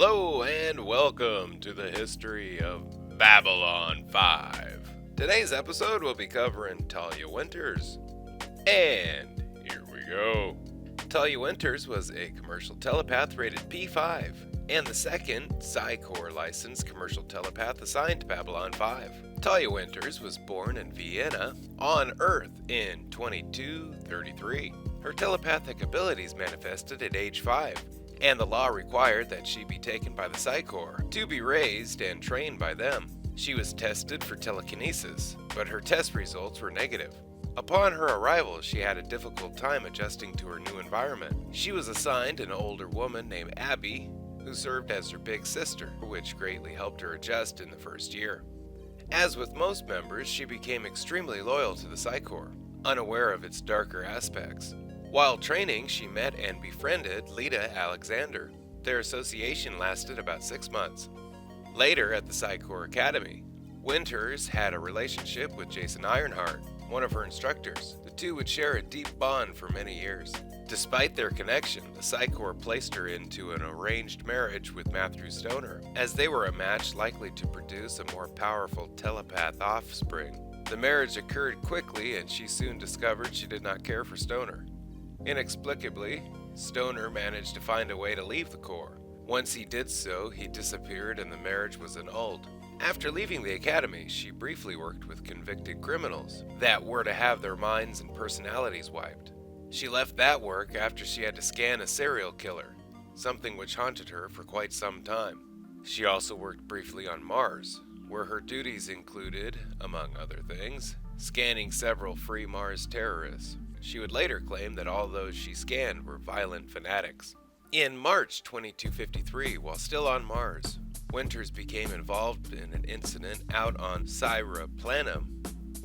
Hello and welcome to the history of Babylon 5. Today's episode will be covering Talia Winters. And here we go. Talia Winters was a commercial telepath rated P5 and the second Psy-Corps licensed commercial telepath assigned to Babylon 5. Talia Winters was born in Vienna on Earth in 2233. Her telepathic abilities manifested at age 5. And the law required that she be taken by the Psy-Corps to be raised and trained by them. She was tested for telekinesis, but her test results were negative. Upon her arrival, she had a difficult time adjusting to her new environment. She was assigned an older woman named Abby, who served as her big sister, which greatly helped her adjust in the first year. As with most members, she became extremely loyal to the Psy-Corps, unaware of its darker aspects. While training, she met and befriended Lita Alexander. Their association lasted about 6 months. Later, at the Psy-Corps Academy, Winters had a relationship with Jason Ironheart, one of her instructors. The two would share a deep bond for many years. Despite their connection, the Psy-Corps placed her into an arranged marriage with Matthew Stoner, as they were a match likely to produce a more powerful telepath offspring. The marriage occurred quickly, and she soon discovered she did not care for Stoner. Inexplicably, Stoner managed to find a way to leave the Corps. Once he did so, he disappeared and the marriage was annulled. After leaving the academy, she briefly worked with convicted criminals that were to have their minds and personalities wiped. She left that work after she had to scan a serial killer, something which haunted her for quite some time. She also worked briefly on Mars, where her duties included, among other things, scanning several free Mars terrorists. She would later claim that all those she scanned were violent fanatics. In March 2253, while still on Mars, Winters became involved in an incident out on Syra Planum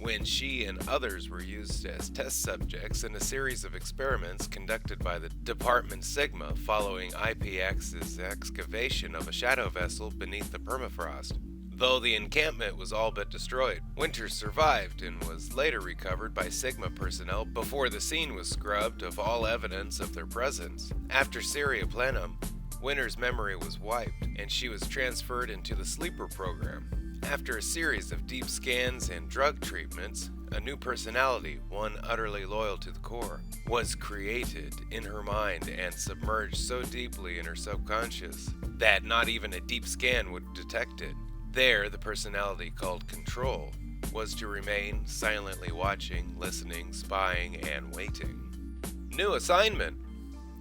when she and others were used as test subjects in a series of experiments conducted by the Department Sigma following IPX's excavation of a shadow vessel beneath the permafrost. Though the encampment was all but destroyed, Winters survived and was later recovered by Sigma personnel before the scene was scrubbed of all evidence of their presence. After Syria Planum, Winters' memory was wiped, and she was transferred into the Sleeper program. After a series of deep scans and drug treatments, a new personality, one utterly loyal to the Corps, was created in her mind and submerged so deeply in her subconscious that not even a deep scan would detect it. There, the personality called Control was to remain silently watching, listening, spying, and waiting. New assignment.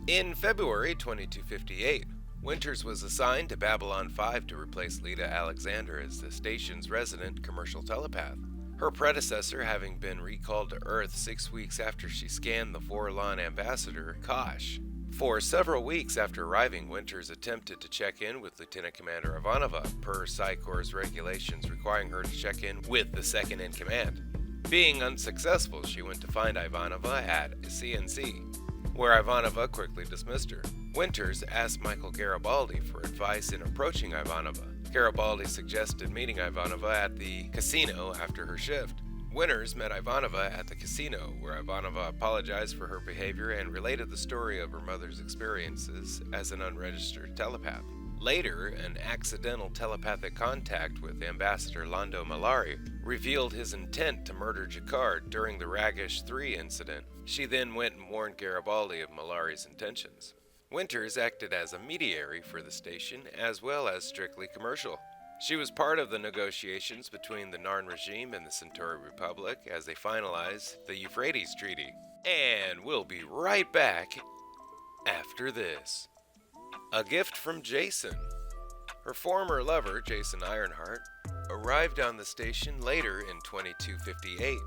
In February 2258, Winters was assigned to Babylon 5 to replace Lita Alexander as the station's resident commercial telepath, her predecessor having been recalled to Earth 6 weeks after she scanned the Vorlon ambassador, Kosh. For several weeks after arriving, Winters attempted to check in with Lieutenant Commander Ivanova, per Psy-Corps regulations requiring her to check in with the second-in-command. Being unsuccessful, she went to find Ivanova at CNC, where Ivanova quickly dismissed her. Winters asked Michael Garibaldi for advice in approaching Ivanova. Garibaldi suggested meeting Ivanova at the casino after her shift. Winters met Ivanova at the casino, where Ivanova apologized for her behavior and related the story of her mother's experiences as an unregistered telepath. Later, an accidental telepathic contact with Ambassador Lando Malari revealed his intent to murder Jacquard during the Ragish III incident. She then went and warned Garibaldi of Malari's intentions. Winters acted as a mediator for the station, as well as strictly commercial. She was part of the negotiations between the Narn regime and the Centauri Republic as they finalized the Euphrates Treaty. And we'll be right back after this. A gift from Jason. Her former lover, Jason Ironheart, arrived on the station later in 2258,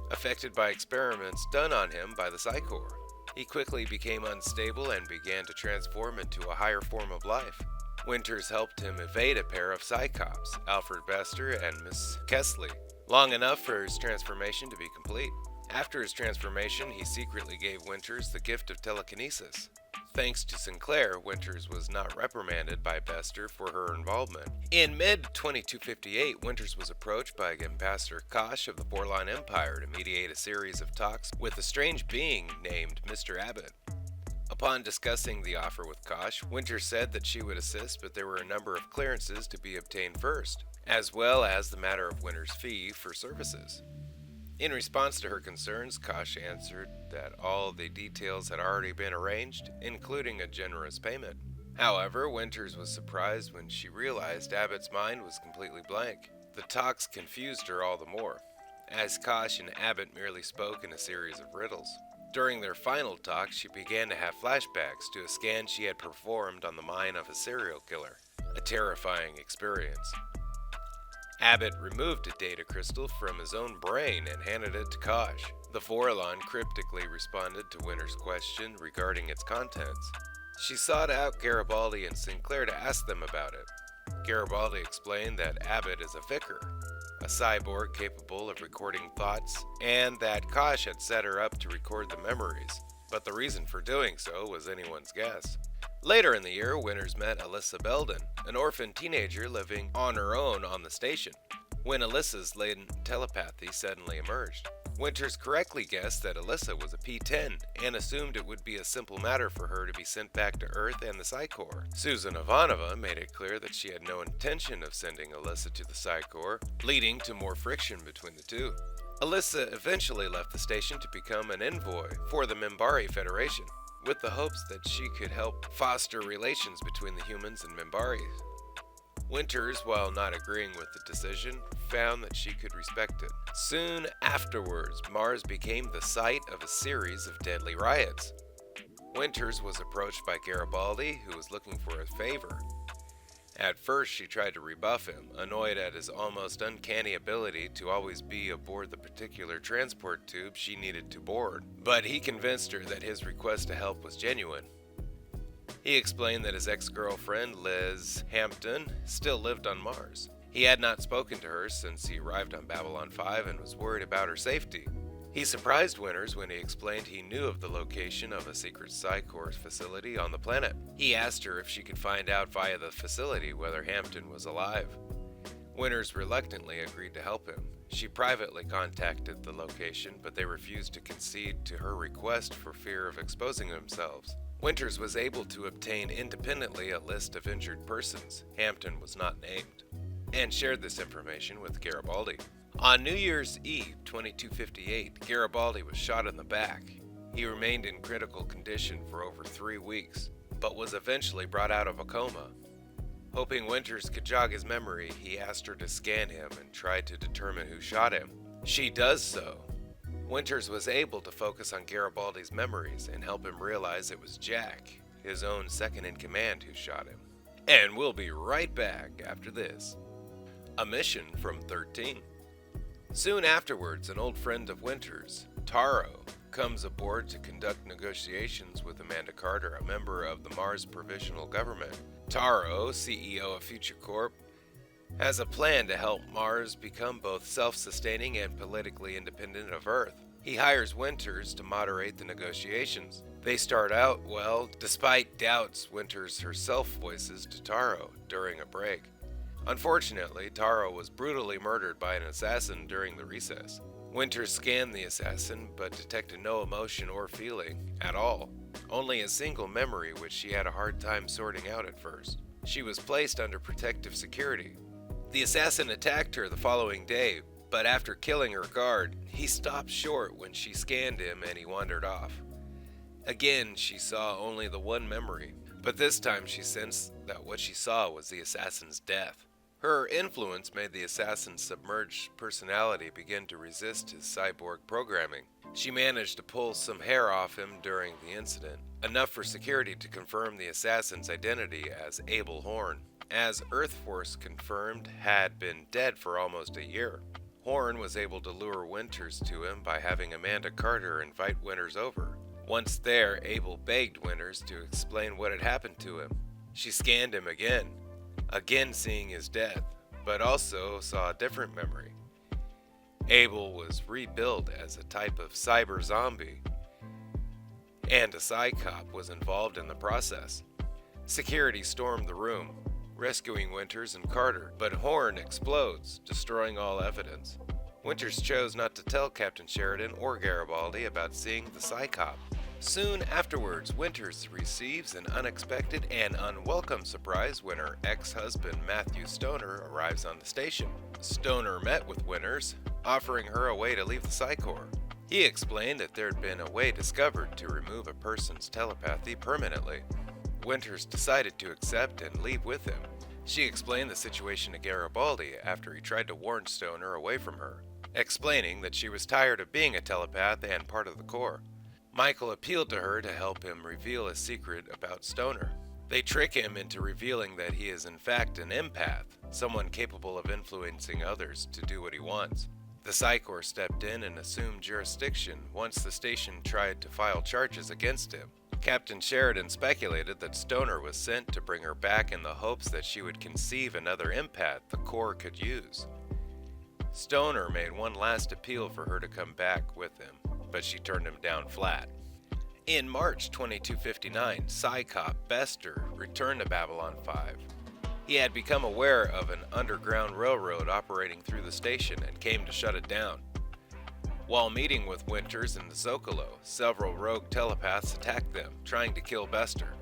affected by experiments done on him by the Psy-Corps. He quickly became unstable and began to transform into a higher form of life. Winters helped him evade a pair of Psychops, Alfred Bester and Miss Kesley, long enough for his transformation to be complete. After his transformation, he secretly gave Winters the gift of telekinesis. Thanks to Sinclair, Winters was not reprimanded by Bester for her involvement. In mid-2258, Winters was approached by Ambassador Kosh of the Vorlon Empire to mediate a series of talks with a strange being named Mr. Abbott. Upon discussing the offer with Kosh, Winters said that she would assist, but there were a number of clearances to be obtained first, as well as the matter of Winters' fee for services. In response to her concerns, Kosh answered that all the details had already been arranged, including a generous payment. However, Winters was surprised when she realized Abbott's mind was completely blank. The talks confused her all the more, as Kosh and Abbott merely spoke in a series of riddles. During their final talk, she began to have flashbacks to a scan she had performed on the mind of a serial killer, a terrifying experience. Abbott removed a data crystal from his own brain and handed it to Kosh. The Vorlon cryptically responded to Winters' question regarding its contents. She sought out Garibaldi and Sinclair to ask them about it. Garibaldi explained that Abbott is a vicar, a cyborg capable of recording thoughts, and that Kosh had set her up to record the memories, but the reason for doing so was anyone's guess. Later in the year, Winters met Alyssa Belden, an orphan teenager living on her own on the station, when Alyssa's latent telepathy suddenly emerged. Winters correctly guessed that Alyssa was a P-10 and assumed it would be a simple matter for her to be sent back to Earth and the Psi Corps. Susan Ivanova made it clear that she had no intention of sending Alyssa to the Psi Corps, leading to more friction between the two. Alyssa eventually left the station to become an envoy for the Minbari Federation, with the hopes that she could help foster relations between the humans and Minbari. Winters, while not agreeing with the decision, found that she could respect it. Soon afterwards, Mars became the site of a series of deadly riots. Winters was approached by Garibaldi, who was looking for a favor. At first, she tried to rebuff him, annoyed at his almost uncanny ability to always be aboard the particular transport tube she needed to board, but he convinced her that his request to help was genuine. He explained that his ex-girlfriend, Liz Hampton, still lived on Mars. He had not spoken to her since he arrived on Babylon 5 and was worried about her safety. He surprised Winters when he explained he knew of the location of a secret Psi Corps facility on the planet. He asked her if she could find out via the facility whether Hampton was alive. Winters reluctantly agreed to help him. She privately contacted the location, but they refused to concede to her request for fear of exposing themselves. Winters was able to obtain independently a list of injured persons. Hampton was not named, and shared this information with Garibaldi. On New Year's Eve, 2258, Garibaldi was shot in the back. He remained in critical condition for over 3 weeks, but was eventually brought out of a coma. Hoping Winters could jog his memory, he asked her to scan him and tried to determine who shot him. She does so. Winters was able to focus on Garibaldi's memories and help him realize it was Jack, his own second-in-command, who shot him. And we'll be right back after this. A mission from 13. Soon afterwards, an old friend of Winters, Taro, comes aboard to conduct negotiations with Amanda Carter, a member of the Mars Provisional Government. Taro, CEO of Future Corp, has a plan to help Mars become both self-sustaining and politically independent of Earth. He hires Winters to moderate the negotiations. They start out well, despite doubts Winters herself voices to Taro during a break. Unfortunately, Taro was brutally murdered by an assassin during the recess. Winters scanned the assassin, but detected no emotion or feeling at all. Only a single memory, which she had a hard time sorting out at first. She was placed under protective security. The assassin attacked her the following day, but after killing her guard, he stopped short when she scanned him and he wandered off. Again, she saw only the one memory, but this time she sensed that what she saw was the assassin's death. Her influence made the assassin's submerged personality begin to resist his cyborg programming. She managed to pull some hair off him during the incident, enough for security to confirm the assassin's identity as Abel Horn, as Earth Force confirmed had been dead for almost a year. Horn was able to lure Winters to him by having Amanda Carter invite Winters over. Once there, Abel begged Winters to explain what had happened to him. She scanned him again seeing his death, but also saw a different memory. Abel was rebuilt as a type of cyber zombie, and a Psycop was involved in the process. Security stormed the room, rescuing Winters and Carter, but Horn explodes, destroying all evidence. Winters chose not to tell Captain Sheridan or Garibaldi about seeing the Psycop. Soon afterwards, Winters receives an unexpected and unwelcome surprise when her ex-husband Matthew Stoner arrives on the station. Stoner met with Winters, offering her a way to leave the Psi Corps. He explained that there had been a way discovered to remove a person's telepathy permanently. Winters decided to accept and leave with him. She explained the situation to Garibaldi after he tried to warn Stoner away from her, explaining that she was tired of being a telepath and part of the Corps. Michael appealed to her to help him reveal a secret about Stoner. They trick him into revealing that he is in fact an empath, someone capable of influencing others to do what he wants. The Psi Corps stepped in and assumed jurisdiction once the station tried to file charges against him. Captain Sheridan speculated that Stoner was sent to bring her back in the hopes that she would conceive another empath the Corps could use. Stoner made one last appeal for her to come back with him, but she turned him down flat. In March 2259, Psi-Cop Bester returned to Babylon 5. He had become aware of an underground railroad operating through the station and came to shut it down. While meeting with Winters in the Zocalo, several rogue telepaths attack them, trying to kill Bester.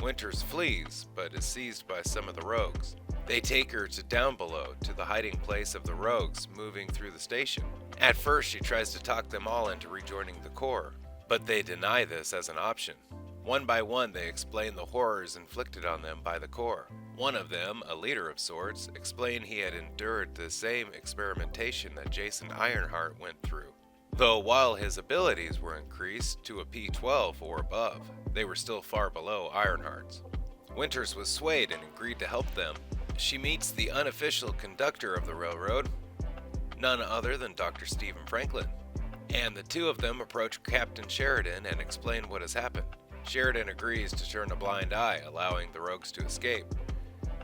Winters flees, but is seized by some of the rogues. They take her to down below, to the hiding place of the rogues moving through the station. At first, she tries to talk them all into rejoining the Corps, but they deny this as an option. One by one, they explain the horrors inflicted on them by the Corps. One of them, a leader of sorts, explained he had endured the same experimentation that Jason Ironheart went through. Though while his abilities were increased to a P12 or above, they were still far below Ironheart's. Winters was swayed and agreed to help them. She meets the unofficial conductor of the railroad, none other than Dr. Stephen Franklin, and the two of them approach Captain Sheridan and explain what has happened. Sheridan agrees to turn a blind eye, allowing the rogues to escape,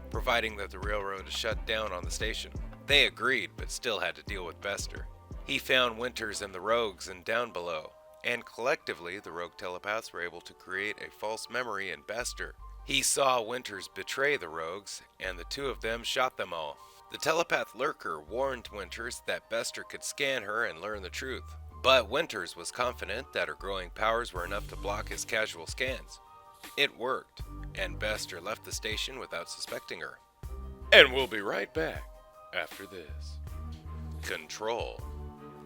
providing that the railroad is shut down on the station. They agreed, but still had to deal with Bester. He found Winters and the rogues in down below, and collectively the rogue telepaths were able to create a false memory in Bester. He saw Winters betray the rogues, and the two of them shot them all. The telepath Lurker warned Winters that Bester could scan her and learn the truth, but Winters was confident that her growing powers were enough to block his casual scans. It worked, and Bester left the station without suspecting her. And we'll be right back after this. Control.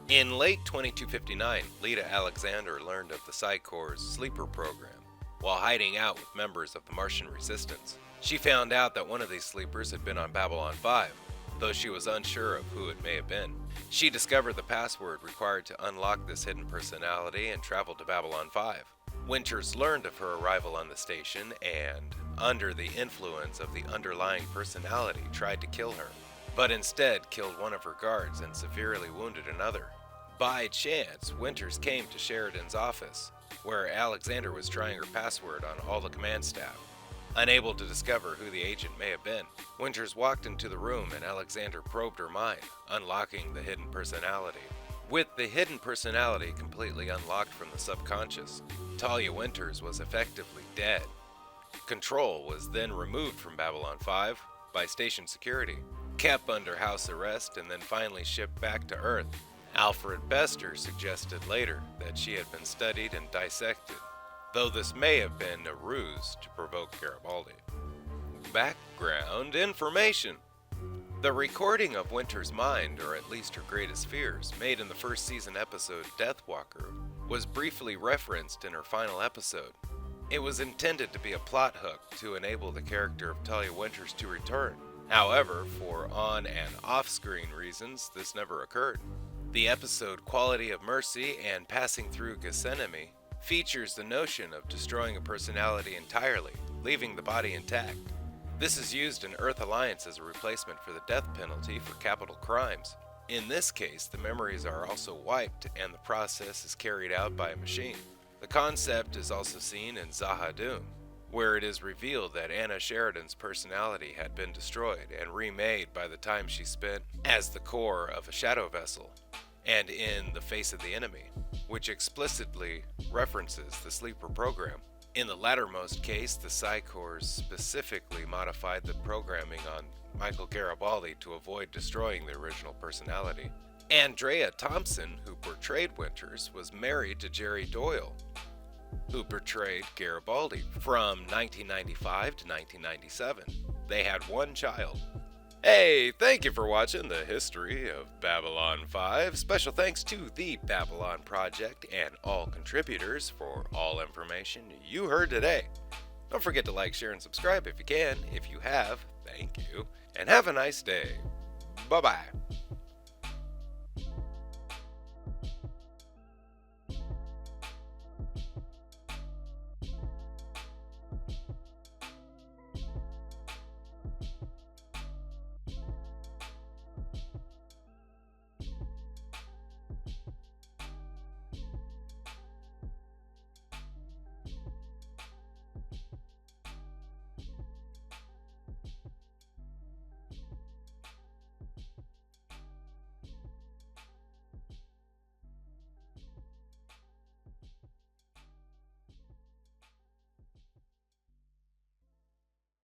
In late 2259, Lita Alexander learned of the Psi Corps' sleeper program while hiding out with members of the Martian resistance. She found out that one of these sleepers had been on Babylon 5, though she was unsure of who it may have been. She discovered the password required to unlock this hidden personality and traveled to Babylon 5. Winters learned of her arrival on the station and, under the influence of the underlying personality, tried to kill her, but instead killed one of her guards and severely wounded another. By chance, Winters came to Sheridan's office, where Alexander was trying her password on all the command staff. Unable to discover who the agent may have been, Winters walked into the room and Alexander probed her mind, unlocking the hidden personality. With the hidden personality completely unlocked from the subconscious, Talia Winters was effectively dead. Control was then removed from Babylon 5 by station security, kept under house arrest, and then finally shipped back to Earth. Alfred Bester suggested later that she had been studied and dissected, though this may have been a ruse to provoke Garibaldi. Background information. The recording of Winter's mind, or at least her greatest fears, made in the first season episode Deathwalker, was briefly referenced in her final episode. It was intended to be a plot hook to enable the character of Talia Winters to return. However, for on- and off-screen reasons, this never occurred. The episode Quality of Mercy and Passing Through Gethsemane features the notion of destroying a personality entirely, leaving the body intact. This is used in Earth Alliance as a replacement for the death penalty for capital crimes. In this case, the memories are also wiped and the process is carried out by a machine. The concept is also seen in Zahadum, where it is revealed that Anna Sheridan's personality had been destroyed and remade by the time she spent as the core of a shadow vessel, and in The Face of the Enemy, which explicitly references the sleeper program. In the lattermost case, the Psi Corps specifically modified the programming on Michael Garibaldi to avoid destroying the original personality. Andrea Thompson, who portrayed Winters, was married to Jerry Doyle. who portrayed Garibaldi from 1995 to 1997. They had one child. Hey, thank you for watching the history of Babylon 5. Special thanks to the Babylon Project and all contributors for all information you heard today. Don't forget to like, share, and subscribe if you can. If you have, thank you. And have a nice day. Bye-bye.